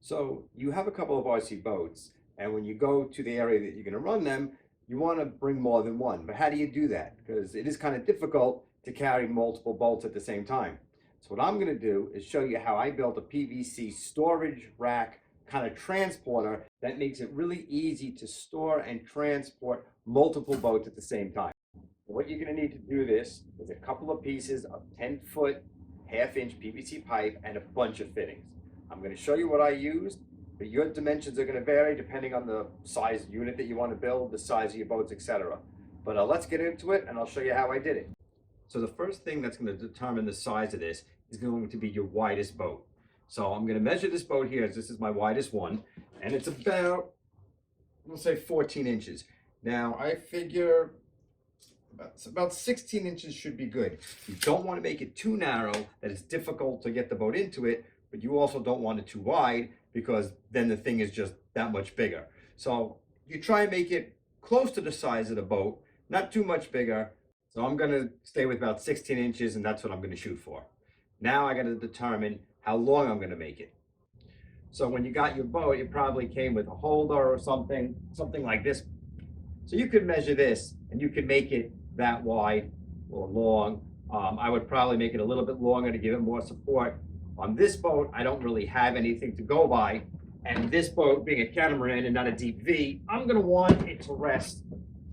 So you have a couple of RC boats, and when you go to the area that you're going to run them, you want to bring more than one. But how do you do that? Because it is kind of difficult to carry multiple bolts at the same time. So what I'm going to do is show you how I built a PVC storage rack kind of transporter that makes it really easy to store and transport multiple boats at the same time. What you're going to need to do this is a couple of pieces of 10-foot, half-inch PVC pipe and a bunch of fittings. I'm going to show you what I used, but your dimensions are going to vary depending on the size unit that you want to build, the size of your boats, etc. But let's get into it and I'll show you how I did it. So the first thing that's going to determine the size of this is going to be your widest boat. So I'm going to measure this boat here, as this is my widest one, and it's about, we'll say 14 inches. Now I figure about 16 inches should be good. You don't want to make it too narrow that it's difficult to get the boat into it, but you also don't want it too wide because then the thing is just that much bigger. So you try and make it close to the size of the boat, not too much bigger. So I'm going to stay with about 16 inches and that's what I'm going to shoot for. Now I got to determine how long I'm going to make it. So when you got your boat, it probably came with a holder or something like this. So you could measure this and you could make it that wide or long. I would probably make it a little bit longer to give it more support. On this boat, I don't really have anything to go by. And this boat being a catamaran and not a deep V, I'm gonna want it to rest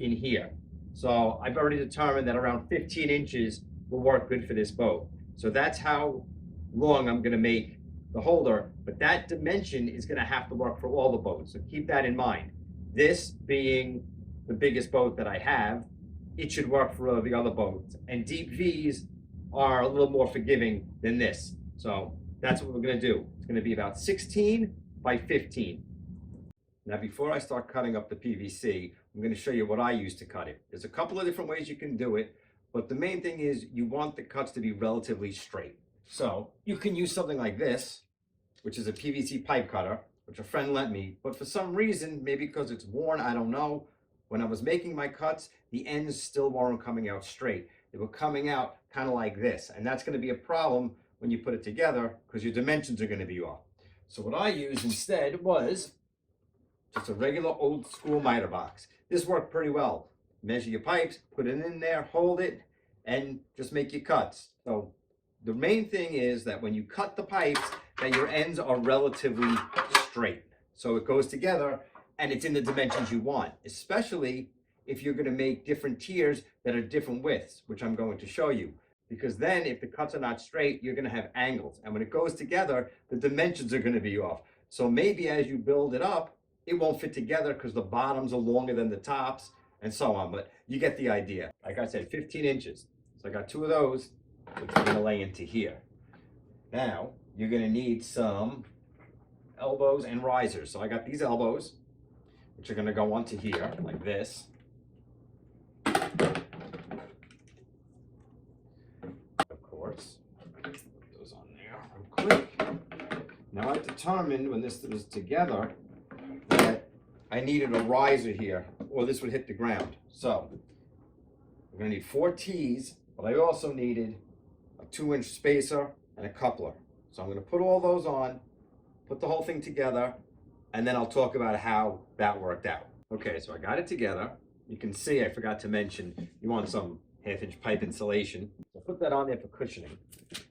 in here. So I've already determined that around 15 inches will work good for this boat. So that's how long I'm gonna make the holder, but that dimension is gonna have to work for all the boats. So keep that in mind. This being the biggest boat that I have, it should work for the other boats. And deep V's are a little more forgiving than this. So that's what we're going to do. It's going to be about 16 by 15. Now, before I start cutting up the PVC, I'm going to show you what I use to cut it. There's a couple of different ways you can do it, but the main thing is you want the cuts to be relatively straight. So you can use something like this, which is a PVC pipe cutter, which a friend lent me, but for some reason, maybe because it's worn, I don't know, when I was making my cuts, the ends still weren't coming out straight. They were coming out kind of like this, and that's going to be a problem when you put it together because your dimensions are going to be off. So what I used instead was just a regular old school miter box. This worked pretty well. Measure your pipes, put it in there, hold it, and just make your cuts. So the main thing is that when you cut the pipes, that your ends are relatively straight. So it goes together and it's in the dimensions you want, especially if you're going to make different tiers that are different widths, which I'm going to show you. Because then if the cuts are not straight, you're going to have angles. And when it goes together, the dimensions are going to be off. So maybe as you build it up, it won't fit together because the bottoms are longer than the tops and so on. But you get the idea. Like I said, 15 inches. So I got two of those, which I'm going to lay into here. Now, you're going to need some elbows and risers. So I got these elbows, which are going to go onto here like this. Put those on there real quick. Now I determined when this was together that I needed a riser here or this would hit the ground. So we're going to need 4 T's, but I also needed a 2-inch spacer and a coupler. So I'm going to put all those on, put the whole thing together, and then I'll talk about how that worked out. Okay, so I got it together. You can see I forgot to mention you want some 1/2-inch pipe insulation. So put that on there for cushioning.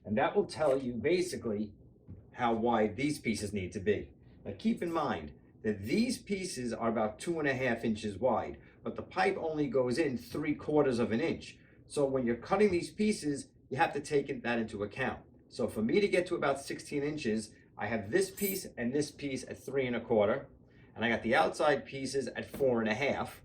And that will tell you basically how wide these pieces need to be. Now keep in mind that these pieces are about 2.5 inches wide, but the pipe only goes in 3/4 of an inch. So when you're cutting these pieces, you have to take that into account. So for me to get to about 16 inches, I have this piece and this piece at 3.25, and I got the outside pieces at 4.5.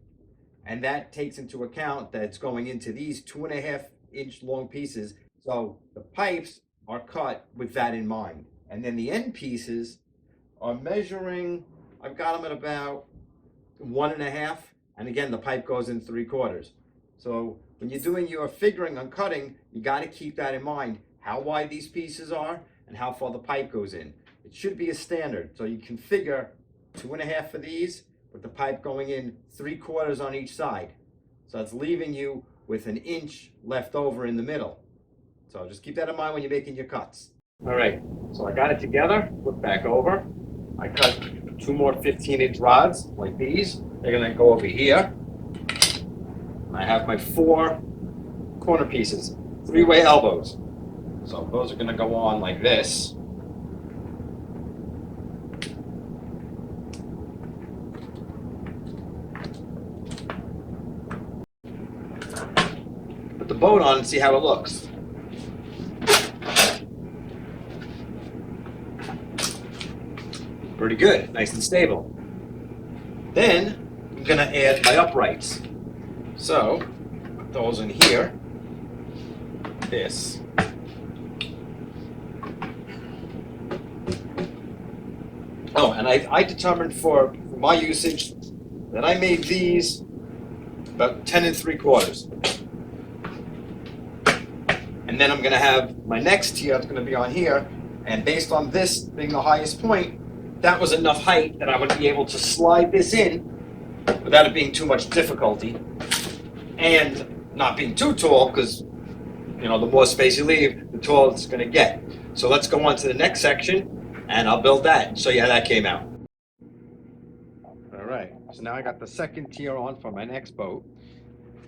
And that takes into account that it's going into these 2.5-inch long pieces. So the pipes are cut with that in mind. And then the end pieces are measuring, I've got them at about 1.5. And again, the pipe goes in 3/4. So when you're doing your figuring on cutting, you got to keep that in mind, how wide these pieces are and how far the pipe goes in. It should be a standard. So you can figure 2.5 for these, with the pipe going in 3/4 on each side. So that's leaving you with 1 inch left over in the middle. So just keep that in mind when you're making your cuts. All right, so I got it together, flip back over. I cut 2 more 15-inch rods like these. They're gonna go over here. I have my 4 corner pieces, 3-way elbows. So those are gonna go on like this. Put the boat on and see how it looks. Pretty good, nice and stable. Then I'm gonna add my uprights. So put those in here. This. Oh, and I determined for my usage that I made these about 10 3/4. And then I'm gonna have my next tier that's gonna be on here, and based on this being the highest point, that was enough height that I would be able to slide this in without it being too much difficulty and not being too tall, because you know, the more space you leave, the taller it's gonna get. So let's go on to the next section and I'll build that and show you how that came out. All right, so now I got the second tier on for my next boat.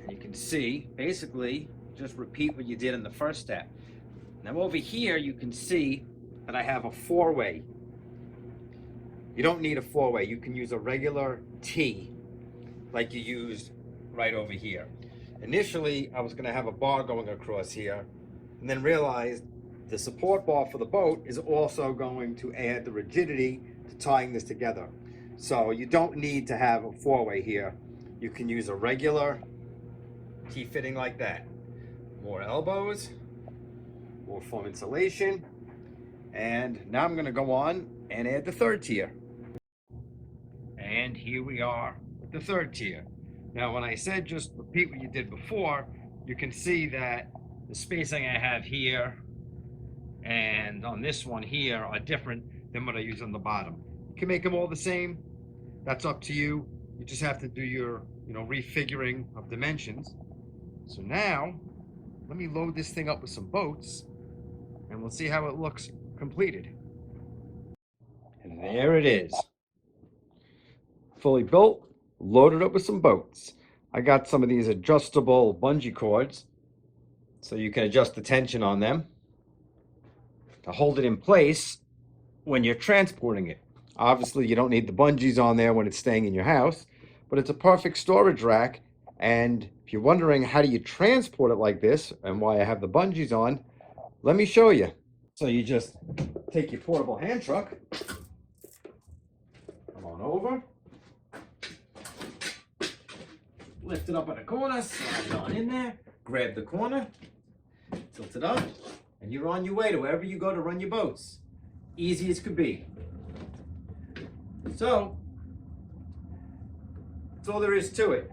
And you can see, basically, just repeat what you did in the first step. Now over here, you can see that I have a 4-way. You don't need a 4-way. You can use a regular T like you used right over here. Initially, I was gonna have a bar going across here, and then realized the support bar for the boat is also going to add the rigidity to tying this together. So you don't need to have a 4-way here. You can use a regular T-fitting like that. More elbows, more foam insulation, and now I'm gonna go on and add the 3rd tier. And here we are with the 3rd tier. Now, when I said just repeat what you did before, you can see that the spacing I have here and on this one here are different than what I use on the bottom. You can make them all the same. That's up to you. You just have to do your, refiguring of dimensions. So now, let me load this thing up with some boats and we'll see how it looks completed. And there it is. Fully built, loaded up with some boats. I got some of these adjustable bungee cords so you can adjust the tension on them to hold it in place when you're transporting it. Obviously, you don't need the bungees on there when it's staying in your house, but it's a perfect storage rack. And if you're wondering how do you transport it like this and why I have the bungees on, let me show you. So you just take your portable hand truck, come on over, lift it up in a corner, slide it on in there, grab the corner, tilt it up, and you're on your way to wherever you go to run your boats. Easy as could be. So, that's all there is to it.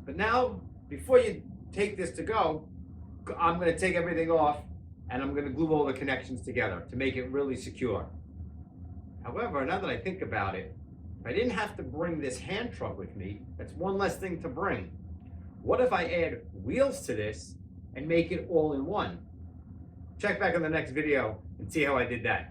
But now, before you take this to go, I'm going to take everything off and I'm going to glue all the connections together to make it really secure. However, now that I think about it, if I didn't have to bring this hand truck with me, that's one less thing to bring. What if I add wheels to this and make it all in one? Check back on the next video and see how I did that.